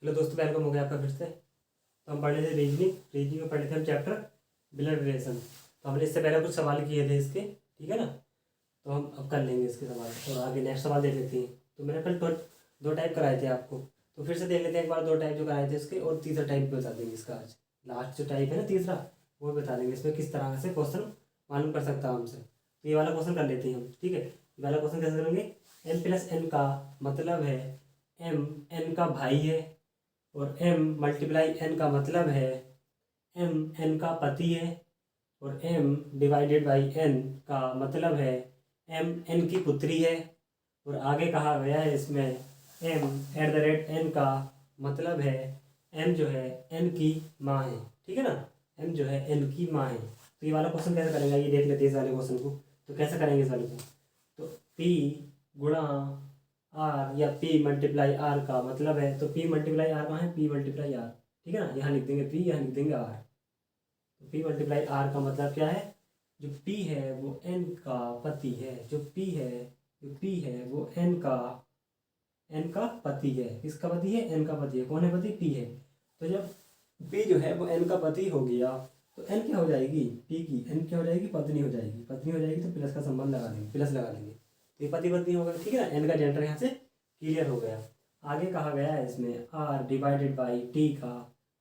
Hello दोस्तों, welcome हो गया आपका फिर से। तो हम पढ़ रहे थे रीजनिंग में पढ़ रहे थे हम चैप्टर ब्लड रिलेशन। तो हमने इससे पहले कुछ सवाल किए थे इसके, ठीक है ना। तो हम अब कर लेंगे इसके सवाल और आगे नेक्स्ट सवाल देख लेते हैं। तो मैंने कल दो टाइप कराए थे आपको, तो फिर से देख लेते हैं एक बार दो टाइप जो कराए थे इसके, और तीसरा टाइप भी बता देंगे इसका आज। लास्ट जो टाइप है ना तीसरा, वो बता देंगे इसमें किस तरह से क्वेश्चन मालूम कर सकता हूँ हमसे। तो ये वाला क्वेश्चन कर लेते हैं हम, ठीक है। ये वाला क्वेश्चन कैसे करेंगे? m+n का मतलब है m n का भाई है, और m×n का मतलब है m n का पति है, और m/n का मतलब है m n की पुत्री है। और आगे कहा गया है इसमें m@n का मतलब है m जो है n की माँ है, ठीक है ना। m जो है n की माँ है। तो ये वाला क्वेश्चन कैसे करेंगे ये देख लेते हैं इस वाले क्वेश्चन को। तो कैसे करेंगे इस वाले को? तो p गुणा r या p×r का मतलब है, तो p×r कहाँ है? p×r, ठीक है ना। यहाँ लिख देंगे p, यहाँ लिख देंगे r। तो p×r का मतलब क्या है? जो p है वो n का पति है। जो p है वो n का पति है। किसका पति है? n का पति है। कौन है पति? p है। तो जब p जो है वो n का पति हो गया, तो n क्या हो जाएगी? p की n क्या हो जाएगी? पत्नी हो जाएगी। पत्नी हो जाएगी तो प्लस का संबंध लगा देंगे, प्लस लगा देंगे। तो ये पति पत्नी हो गया, ठीक है ना। n का जेंडर यहाँ से क्लियर हो गया। आगे कहा गया है इसमें r/t का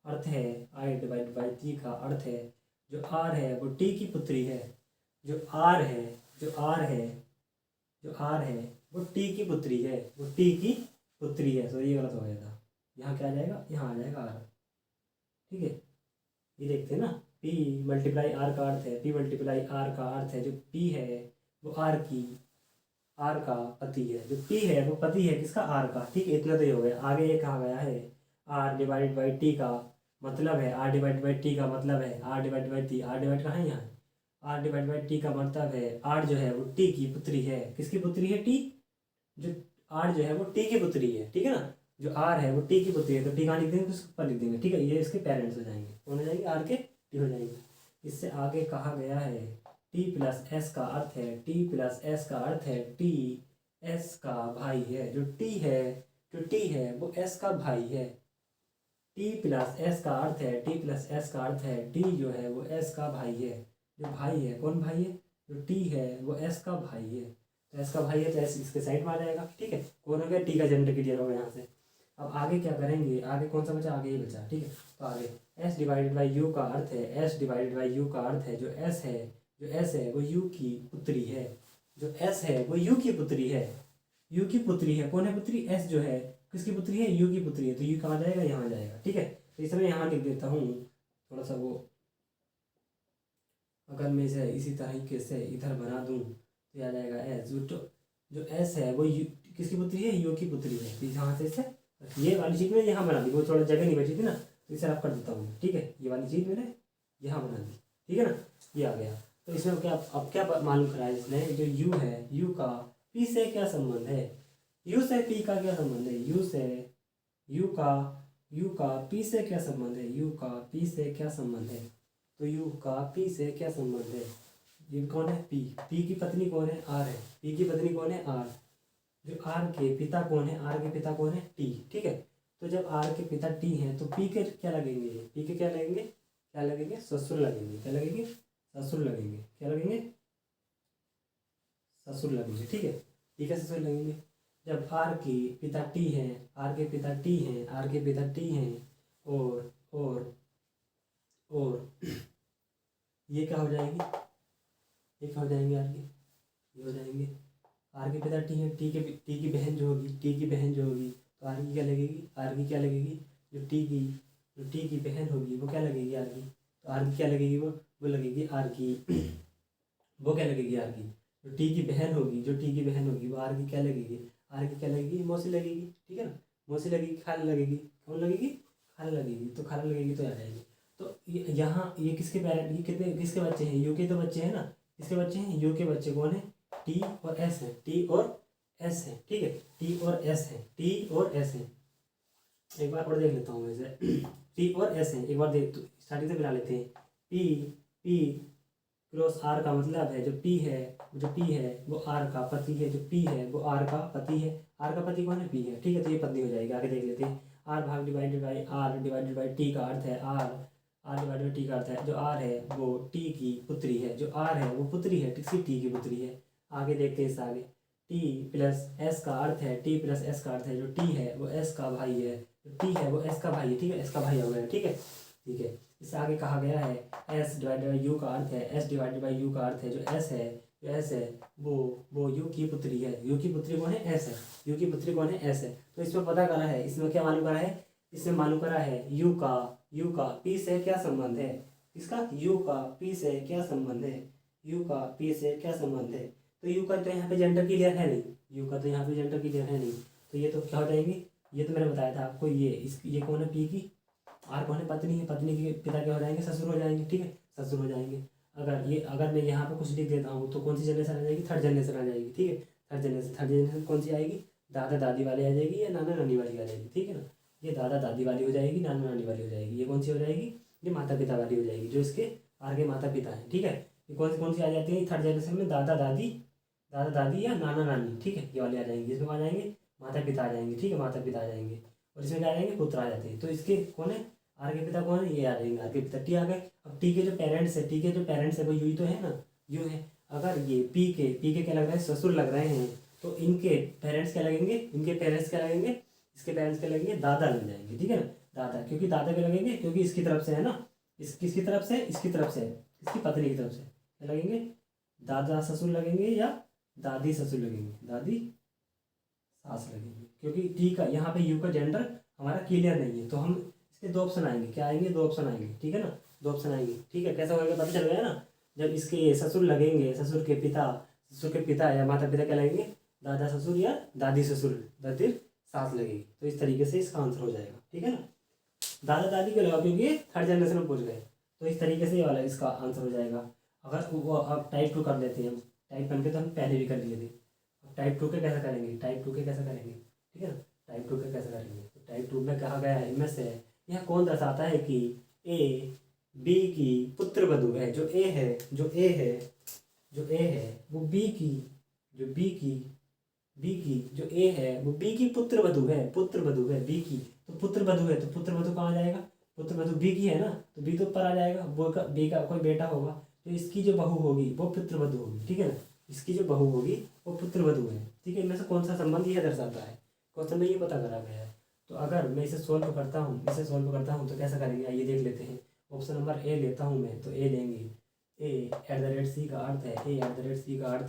अर्थ है, i/t का अर्थ है जो r है वो t की पुत्री है। जो r है वो t की पुत्री है, वो t की पुत्री है। तो ये गलत हो गया था। यहाँ क्या आ जाएगा? यहाँ आ जाएगा r, ठीक है। ये देखते हैं ना, p×r का अर्थ है, p×r का अर्थ है जो p है वो r का पति है। जो p है वो पति है किसका? r का, ठीक है। इतना तो ही हो गया। आगे ये कहा गया है r/t का मतलब है, r/t का मतलब है r/t, r डिवाइड कहाँ है? यहाँ। r/t का मतलब है r जो है वो t की पुत्री है। किसकी पुत्री है? t। जो r जो है वो t की पुत्री है, ठीक है ना। जो r है वो t की पुत्री है, तो t कहाँ लिख देंगे? तो उसके ऊपर लिख देंगे, ठीक है। ये इसके पेरेंट्स हो जाएंगे। कौन हो जाएंगे? r के t हो जाएंगे। इससे आगे कहा गया है t+s का अर्थ है, t+s का अर्थ है t s का भाई है। जो t है वो s का भाई है। t+s का अर्थ है, t+s का अर्थ है t जो है वो s का भाई है। जो भाई है, कौन भाई है? जो t है वो s का भाई है। तो s का भाई है तो s इसके साइड में आ जाएगा, ठीक है। कौन हो गया? t का जेंडर क्लियर हो गया यहाँ से। अब आगे क्या करेंगे? आगे कौन सा बचा? आगे ये बचा, ठीक है। तो आगे s/u का अर्थ है, s/u का अर्थ है जो s है वो u की पुत्री है। जो s है वो u की पुत्री है। u की पुत्री है। कौन है पुत्री? s जो है किसकी पुत्री है? u की पुत्री है। तो u कहाँ जाएगा? यहाँ जाएगा, ठीक है। तो इस समय यहाँ लिख देता हूँ थोड़ा सा वो, अगर मैं इसे इसी तरीके से इधर बना दूँ तो आ जाएगा s। जो s है वो किसकी पुत्री है? u की पुत्री है। तो यहाँ से इसे ये वाली चीज़ मैंने यहाँ बना दी, वो थोड़ा जगह नहीं बची थी ना, तो इसे रफ कर देता हूँ, ठीक है। ये वाली चीज़ मैंने यहाँ बना दी, ठीक है ना। ये आ गया। तो इसमें क्या अब क्या मालूम करा है इसने? जो u है, u का p से क्या संबंध है? u से p का क्या संबंध है? u का p से क्या संबंध है? u का p से क्या संबंध है? तो u का p से क्या संबंध है? ये कौन है? p। p की पत्नी कौन है? r है। p की पत्नी कौन है? r। जो r के पिता कौन है? r के पिता कौन है? t, ठीक है। तो जब r के पिता t हैं तो p के क्या लगेंगे? p के क्या लगेंगे? क्या लगेंगे? ससुर लगेंगे। क्या लगेंगे? ससुर लगेंगे। क्या लगेंगे? ससुर लगेंगे, ठीक है। p के ससुर लगेंगे। जब r के पिता t हैं, r के पिता t हैं, r के पिता t हैं, और ये क्या हो जाएगी? ये क्या हो जाएंगे? r के ये हो जाएंगे। आर के पिता टी है, टी की बहन जो होगी, टी की बहन जो होगी, तो आर की क्या लगेगी? आर की क्या लगेगी? जो टी की बहन होगी वो क्या लगेगी? आर की। तो आर की क्या लगेगी? वो लगेगी आर की वो क्या लगेगी? आर की। जो टी की बहन होगी, वो आर की क्या लगेगी? आर की क्या लगेगी? मौसी लगेगी, ठीक है ना। मौसी लगेगी, खाला लगेगी। कौन लगेगी? खाला लगेगी। तो खाला लगेगी तो आ जाएगी। तो यहाँ ये किसके पेरेंट, ये कितने किसके बच्चे हैं? यू के तो बच्चे हैं ना। किसके बच्चे हैं? यू के बच्चे। कौन है? टी और एस है, टी और एस है, ठीक है। टी और एस है, टी और एस है। एक बार और देख लेता हूँ वैसे टी और एस है, एक बार देख तो स्टार्टिंग से मिला लेते हैं। पी क्रॉस आर का मतलब है जो पी है वो आर का पति है। जो पी है वो आर का पति है। आर का पति कौन है? पी है, ठीक है। तो ये पत्नी हो जाएगी। आगे देख लेते हैं। आर भाग divided by R divided by T का अर्थ है आर डिवाइडेड बाई टी का अर्थ है जो आर है वो टी की पुत्री है, जो आर है वो पुत्री है किसी टी की पुत्री है। आगे देखते हैं, इस आगे टी प्लस एस का अर्थ है, टी प्लस एस का अर्थ है जो टी है वो एस का भाई है, जो टी है वो एस का भाई है, ठीक है, एस का भाई हो गया, ठीक है ठीक है। इससे आगे कहा गया है एस डिवाइडेड बाई यू का अर्थ है, एस डिवाइडेड बाई यू का अर्थ है जो एस है, जो एस है वो यू की पुत्री है, यू की पुत्री कौन है, एस है, यू की पुत्री कौन है, एस है। तो इसमें पता करा है, इसमें क्या मालूम करा है, इसमें मालूम करा है यू का पी से क्या संबंध है, इसका यू का पी से क्या संबंध है, यू का पी से क्या संबंध है। तो यू का तो यहाँ पे जेंडर क्लियर है नहीं, यू का तो यहाँ पे जेंडर क्लियर है नहीं, तो ये तो क्या हो जाएंगे, ये तो मैंने बताया था आपको, ये कौन है पी की, आर कौन है, पत्नी है, पत्नी के पिता क्या हो जाएंगे, ससुर हो जाएंगे, ठीक है, ससुर हो जाएंगे। अगर मैं यहाँ पे कुछ लिख देता हूँ तो कौन सी जनरेशन आ जाएगी, थर्ड जनरेशन आ जाएगी, ठीक है, थर्ड जनरेशन कौन सी आएगी, दादा दादी वाली आ जाएगी या नाना नानी वाली आ जाएगी, ठीक है ना, ये दादा दादी वाली हो जाएगी, नाना नानी वाली हो जाएगी, ये कौन सी हो जाएगी, ये माता पिता वाली हो जाएगी, जो इसके आगे माता पिता हैं, ठीक है। ये कौन सी आ जाती है थर्ड जनरेशन में, दादा दादी या नाना नानी, ठीक है, ये वाले आ जाएंगे, इसमें आ जाएंगे माता पिता आ जाएंगे, ठीक है, माता पिता आ जाएंगे, और इसमें क्या आ जाएंगे, पुत्र आ जाते हैं। तो इसके कौन है, आर के पिता कौन है, ये आ जाएंगे, आर के पिता टी आ गए। अब टी के जो पेरेंट्स है वो यू ही तो है ना, यू है। अगर ये पी के क्या लग रहा है, ससुर लग रहे हैं, तो इनके पेरेंट्स क्या लगेंगे, इसके पेरेंट्स क्या लगेंगे, दादा लग जाएंगे, ठीक है ना, दादा, क्योंकि दादा क्या लगेंगे, क्योंकि इसकी तरफ से है ना, किसकी तरफ से, इसकी पत्नी की तरफ से क्या लगेंगे, दादा ससुर लगेंगे या दादी ससुर लगेंगे, दादी सास लगेंगे, क्योंकि टी का यहाँ पे यू का जेंडर हमारा क्लियर नहीं है। तो हम इसके दो ऑप्शन आएंगे, क्या आएंगे, दो ऑप्शन आएंगे, ठीक है ना, दो ऑप्शन आएंगे, ठीक है। कैसा होगा पता चल गया ना, जब इसके ससुर लगेंगे, ससुर के पिता या माता पिता क्या लगेंगे, दादा ससुर या दादी ससुर, दादी सास लगेगी। तो इस तरीके से इसका आंसर हो जाएगा, ठीक है ना, दादा दादी के लगा, क्योंकि थर्ड जनरेशन में पहुंच गए, तो इस तरीके से ये वाला इसका आंसर हो जाएगा। अगर वो अब टाइप 2 कर लेते हैं, हम टाइप 1 के तो हम पहले भी कर लिए थे, अब टाइप 2 के कैसे करेंगे, ठीक है ना, टाइप 2 के कैसे करेंगे। तो टाइप 2 में कहा गया है, इनमें से यह कौन दर्शाता है कि ए बी की पुत्र वधु है, जो ए है वो बी की जो ए है वो बी की पुत्र वधु है बी की। तो पुत्र वधु है, तो पुत्र वधु कहाँ जाएगा, पुत्र वधु बी की है ना, तो बी तो ऊपर आ जाएगा, बी का कोई बेटा होगा, तो इसकी जो बहू होगी वो पुत्र वधु होगी, ठीक है ना, इसकी जो बहू होगी वो पुत्र वधु है, ठीक है। इनमें से कौन सा संबंध यह दर्शाता है, क्वेश्चन में ये पता करा गया है। तो अगर मैं इसे सोल्व करता हूँ तो कैसा करेंगे, आइए देख लेते हैं। ऑप्शन नंबर ए लेता हूँ मैं, तो ए लेंगे, @C का अर्थ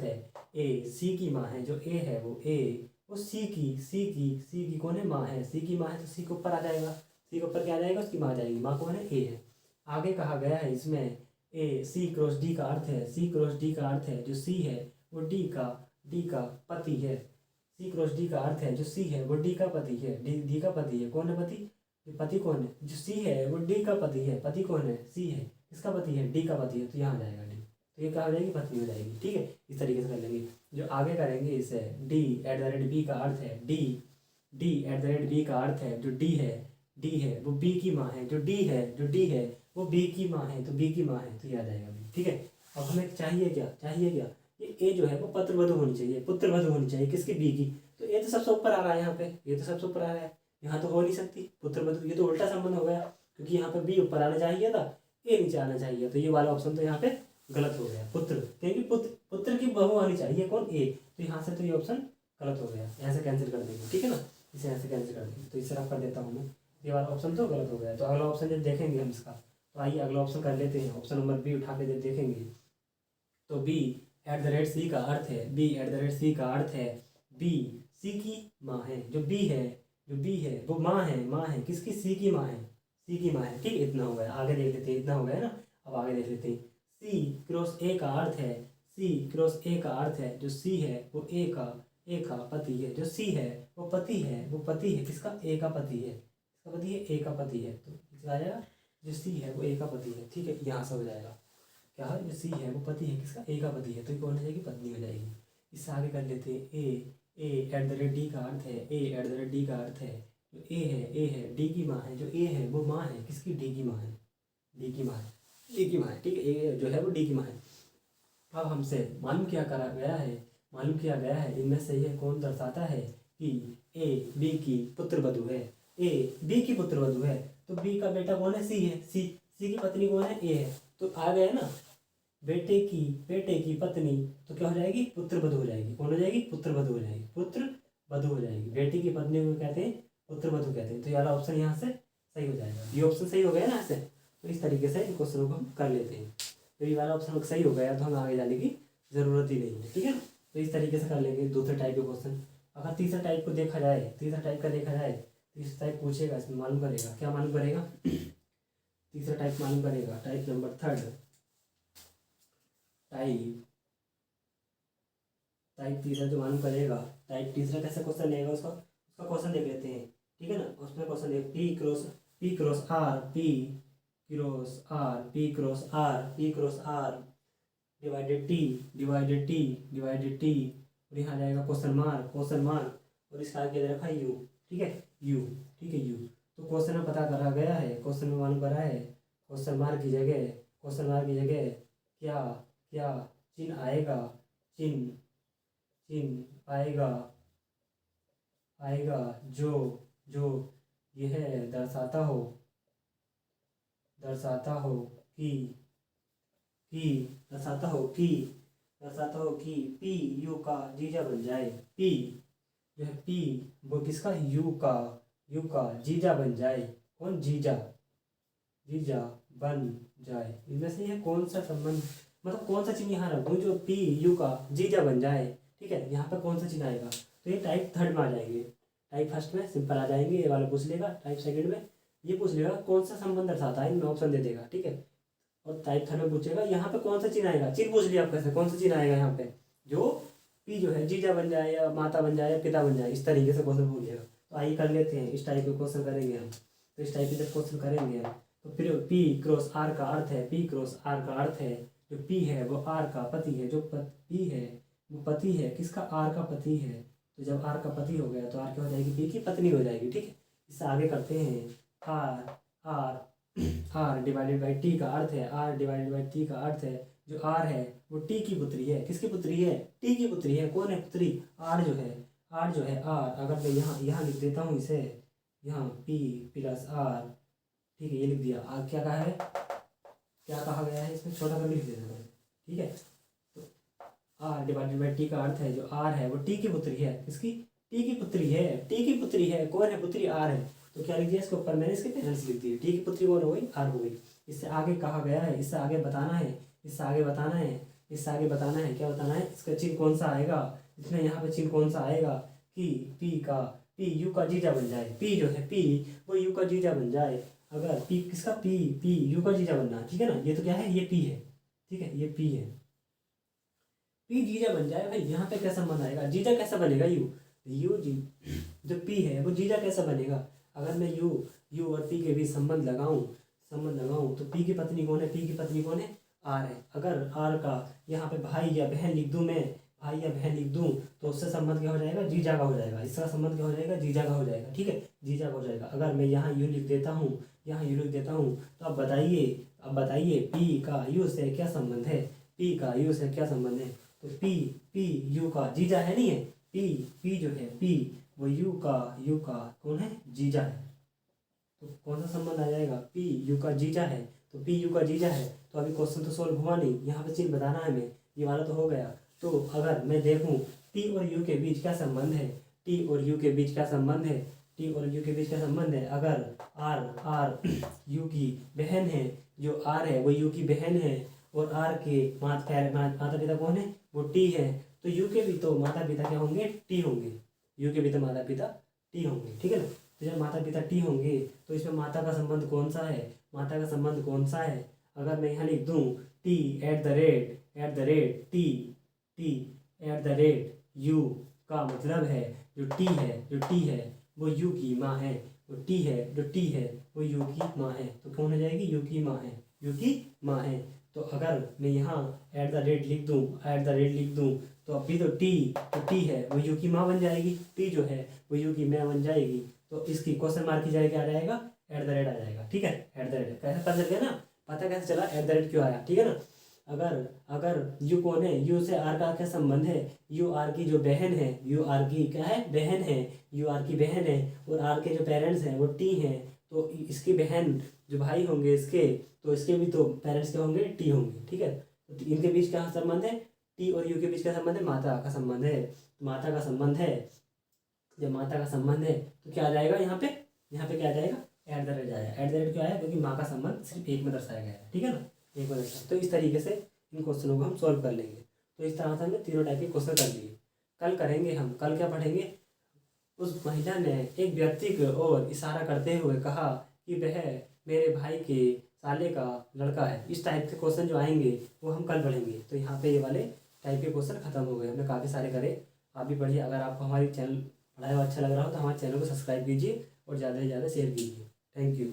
है ए सी की माँ है, जो ए है वो सी की कौन है, माँ है, सी की माँ है, तो सी के ऊपर आ जाएगा, सी के ऊपर क्या आ जाएगा, उसकी माँ आ जाएगी, माँ कौन है, ए है। आगे कहा गया है इसमें ए सी क्रॉस डी का अर्थ है जो सी है वो डी का पति है, सी क्रॉस डी का अर्थ है जो सी है वो डी का पति है, डी का पति है, कौन है पति, पति कौन है, जो सी है वो डी का पति है, पति कौन है, सी है, किसका पति है, डी का पति है, तो यहाँ जाएगा डी, तो ये क्या हो जाएगी, पत्नी हो जाएगी, ठीक है। इस तरीके से कर लेंगे। जो आगे करेंगे इसे डी का अर्थ है डी का अर्थ है जो डी है वो बी की माँ है, जो डी है वो बी की माँ है, तो बी की माँ है, तो ये आ जाएगा बी, ठीक है। अब हमें चाहिए क्या, ये ए जो है वो पुत्रवधु होनी चाहिए, किसकी, बी की। तो ये तो सबसे ऊपर आ रहा है, यहाँ पे ये तो सबसे ऊपर आ रहा है, यहाँ तो हो नहीं सकती पुत्रवधु, ये तो उल्टा संबंध हो गया, क्योंकि यहाँ पे बी ऊपर आना चाहिए था, ए नीचे आना चाहिए, तो ये वाला ऑप्शन तो यहाँ पे गलत हो गया, पुत्र, क्योंकि पुत्र की बहू आनी चाहिए, कौन, ए, तो यहाँ से तो ये ऑप्शन गलत हो गया, यहाँ से कैंसिल कर देंगे, ठीक है ना, इसे यहाँ से कैंसिल कर देंगे, तो इसे रफ कर देता हूँ मैं, ये वाला ऑप्शन तो गलत हो गया। तो अगला ऑप्शन जब देखेंगे हम इसका, तो आइए अगला ऑप्शन कर लेते हैं, ऑप्शन नंबर बी उठा के जब देखेंगे, तो बी @C का अर्थ है बी सी की माँ है, जो बी है वो माँ है, किसकी, सी की माँ है, ठीक है। इतना हो गया, आगे देख लेते हैं, इतना हो गया ना। अब आगे देख लेते हैं, सी क्रॉस ए का अर्थ है जो सी है वो ए का पति है, जो सी है वो पति है, किसका, ए का पति है, ए का पति है, तो किसका आ जाएगा, जो सी है वो ए का पति है, ठीक है, यहाँ से हो जाएगा क्या है, जो सी है वो पति है, किसका, ए का पति है, तो ये कौन हो जाएगी, पत्नी हो जाएगी। इससे आगे कर लेते हैं @D का अर्थ है जो ए है डी की माँ है, जो ए है वो माँ है, किसकी, डी की माँ है, ठीक है, ए जो है वो डी की माँ है। अब हमसे मालूम किया गया है इनमें से यह कौन दर्शाता है कि ए बी की पुत्र वधु है। ए, बी की पुत्रवधू है तो बी का बेटा कौन है, सी है, सी की पत्नी कौन है, ए है। तो आ गया ना, बेटे की पत्नी तो क्या हो जाएगी, पुत्रवधू हो जाएगी। कौन हो जाएगी, पुत्रवधू हो जाएगी, पुत्रवधू हो जाएगी। बेटी की पत्नी को कहते हैं पुत्रवधू कहते हैं। तो ये वाला ऑप्शन यहाँ से सही हो जाएगा। ये ऑप्शन सही हो गया ना ऐसे। तो इस तरीके से इन क्वेश्चनों को हम कर लेते हैं। तो ये वाला ऑप्शन सही हो गया तो हमें आगे जाने की जरूरत ही नहीं है, ठीक है ना। तो इस तरीके से कर लेंगे दूसरे टाइप के क्वेश्चन। अगर तीसरा टाइप को देखा जाए, तीसरा टाइप का देखा जाए, तीसरा टाइप पूछेगा, इसमें मालूम करेगा, क्या मालूम करेगा तीसरा टाइप मालूम करेगा, टाइप नंबर थर्ड, टाइप तीसरा जो मालूम करेगा। टाइप तीसरा कैसा क्वेश्चन लेगा, उसका क्वेश्चन देख लेते हैं, ठीक है ना। उसमें क्वेश्चन देख, P cross R, P cross R divided T और यहाँ जाएगा क्वेश्चन मार्क और इसका आगे दे रखा है यू, ठीक है, यू। तो क्वेश्चन में पता करा गया है, क्वेश्चन में मालूम करा है, क्वेश्चन मार्क की जगह क्या क्या चिन्ह आएगा, चिन्ह आएगा जो यह दर्शाता हो कि पी यू का जीजा बन जाए। पी जो है, पी वो किसका, यू का जीजा बन जाए। कौन, जीजा बन जाए। इनमें से यह कौन सा संबंध, मतलब कौन सा चिन्ह यहाँ रखूँ जो पी यू का जीजा बन जाए, ठीक है। यहाँ पे कौन सा चिन्ह आएगा, तो ये टाइप थर्ड में आ जाएंगे। टाइप फर्स्ट में सिंपल आ जाएंगे, ये वाला पूछ लेगा। टाइप सेकंड में ये पूछ लेगा कौन सा संबंध दर्शाता है, इनमें ऑप्शन दे देगा, ठीक है। और टाइप थर्ड में पूछेगा यहाँ पे कौन सा चिन्ह आएगा, चिन्ह पूछ लिया आप कैसे, कौन सा चिन्ह आएगा यहाँ पे जो पी जो है जीजा बन जाए या माता बन जाए या पिता बन जाए, इस तरीके से क्वेश्चन पूछेगा। तो आइए कर लेते हैं, इस टाइप के क्वेश्चन करेंगे हम। तो इस टाइप के जब क्वेश्चन करेंगे हम तो फिर पी क्रॉस आर का अर्थ है, जो पी है वो आर का पति है, जो पी है वो पति है, किसका, आर का पति है। तो जब आर का पति हो गया तो आर क्या हो जाएगी, पी की पत्नी हो जाएगी, ठीक है। इससे आगे करते हैं, आर डिवाइडेड बाई टी का अर्थ है, जो आर है वो टी की पुत्री है। किसकी पुत्री है, टी की पुत्री है। कौन है पुत्री, आर जो है आर। अगर मैं यहाँ लिख देता हूँ इसे, यहाँ पी प्लस आर, ठीक है, ये लिख दिया। आर क्या कहा गया है इसमें, छोटा करके लिख देना है, ठीक है। तो आर डिवाइडेड बाई टी का अर्थ है जो आर है वो टी की पुत्री है। किसकी, टी की पुत्री है। कौन है पुत्री, आर है। तो क्या लिख दिया इसके ऊपर, मैंने इसके पेरेंट्स लिख दिए। टी की पुत्री कौन हो गई, आर हो गई। इससे आगे कहा गया है, इससे आगे बताना है, क्या बताना है, इसका चिन्ह कौन सा आएगा, इसमें यहाँ पे चिन्ह कौन सा आएगा कि पी यू का जीजा बन जाए। पी जो है, पी वो यू का जीजा बन जाए। अगर पी किसका, पी यू का जीजा बनना, ठीक है ना। ये तो क्या है, ये पी है, ठीक है, ये पी है। पी जीजा बन जाए, भाई यहाँ पे क्या संबंध आएगा, जीजा कैसा बनेगा, यू जी जो पी है वो जीजा कैसा बनेगा। अगर मैं यू और पी के बीच संबंध लगाऊं तो पी की पत्नी कौन है, आर है। अगर आर का यहाँ पे भाई या बहन लिख दूं तो उससे संबंध क्या हो जाएगा, जीजा का हो जाएगा। इसका संबंध क्या हो जाएगा, जीजा का हो जाएगा, ठीक है, जीजा का हो जाएगा। अगर मैं यहाँ यू लिख देता हूँ तो अब बताइए पी का यू से क्या संबंध है, तो पी यू का जीजा है, नहीं है। पी जो है, पी वो यू का कौन है, जीजा है। तो कौन सा संबंध आ जाएगा, पी यू का जीजा है। तो पी यू का जीजा है तो अभी क्वेश्चन तो सॉल्व हुआ नहीं, यहाँ पे चिन्ह बताना है हमें, ये वाला तो हो गया। तो अगर मैं देखूँ टी और यू के बीच क्या संबंध है, अगर आर यू की बहन है, जो आर है वो यू की बहन है, और आर के माता पिता कौन है, वो टी है। तो यू के भी तो माता पिता क्या होंगे, टी होंगे। ठीक है ना। तो जब माता पिता टी होंगे तो इसमें माता का संबंध कौन सा है, अगर मैं यहाँ लिख दूँ T at the rate you का मतलब है जो टी है वो यू की माँ है, वो टी है वो यू की माँ है। तो कौन हो जाएगी, यू की माँ है। तो अगर मैं यहाँ एट द रेट लिख दूँ तो अभी तो टी है वो यू की माँ बन जाएगी, टी जो है वो यू की माँ बन जाएगी। तो इसकी क्वेश्चन मार्क की जगह क्या आ जाएगा, एट द रेट आ जाएगा, ठीक है। एट द रेट कैसे पता चल गया ना, पता कैसे चला एट द रेट क्यों आया, ठीक है ना। अगर अगर यू कौन है, यू से आर का क्या संबंध है, यू आर की जो बहन है, यू आर की क्या है, बहन है, यू आर की बहन है, और आर के जो पेरेंट्स हैं वो टी हैं, तो इसकी बहन जो भाई होंगे इसके, तो इसके भी तो पेरेंट्स क्या होंगे, टी होंगे, ठीक है। तो इनके बीच क्या संबंध है, टी और यू के बीच क्या संबंध है, माता का संबंध है। तो माता का संबंध है, जब माता का संबंध है तो क्या आ जाएगा यहाँ पे, यहाँ पे क्या आ जाएगा, एट द रेट जाएगा। एट द रेट क्यों आया, क्योंकि माँ का संबंध सिर्फ एक में दर्शाया गया है, ठीक है ना, एक में दर्शाया। तो इस तरीके से इन क्वेश्चनों को हम सॉल्व कर लेंगे। तो इस तरह से हमने तीनों टाइप के क्वेश्चन कर लिए। कल करेंगे हम, कल क्या पढ़ेंगे, उस महिला ने एक व्यक्ति की ओर इशारा करते हुए कहा कि वह मेरे भाई के साले का लड़का है। इस टाइप के क्वेश्चन जो आएंगे वो हम कल पढ़ेंगे। तो यहाँ पे ये वाले टाइप के क्वेश्चन खत्म हो गए, हमने काफ़ी सारे करे। आप भी पढ़िए। अगर आपको हमारी चैनल पढ़ाया हुआ अच्छा लग रहा हो तो हमारे चैनल को सब्सक्राइब कीजिए और ज़्यादा से ज़्यादा शेयर कीजिए। Thank you.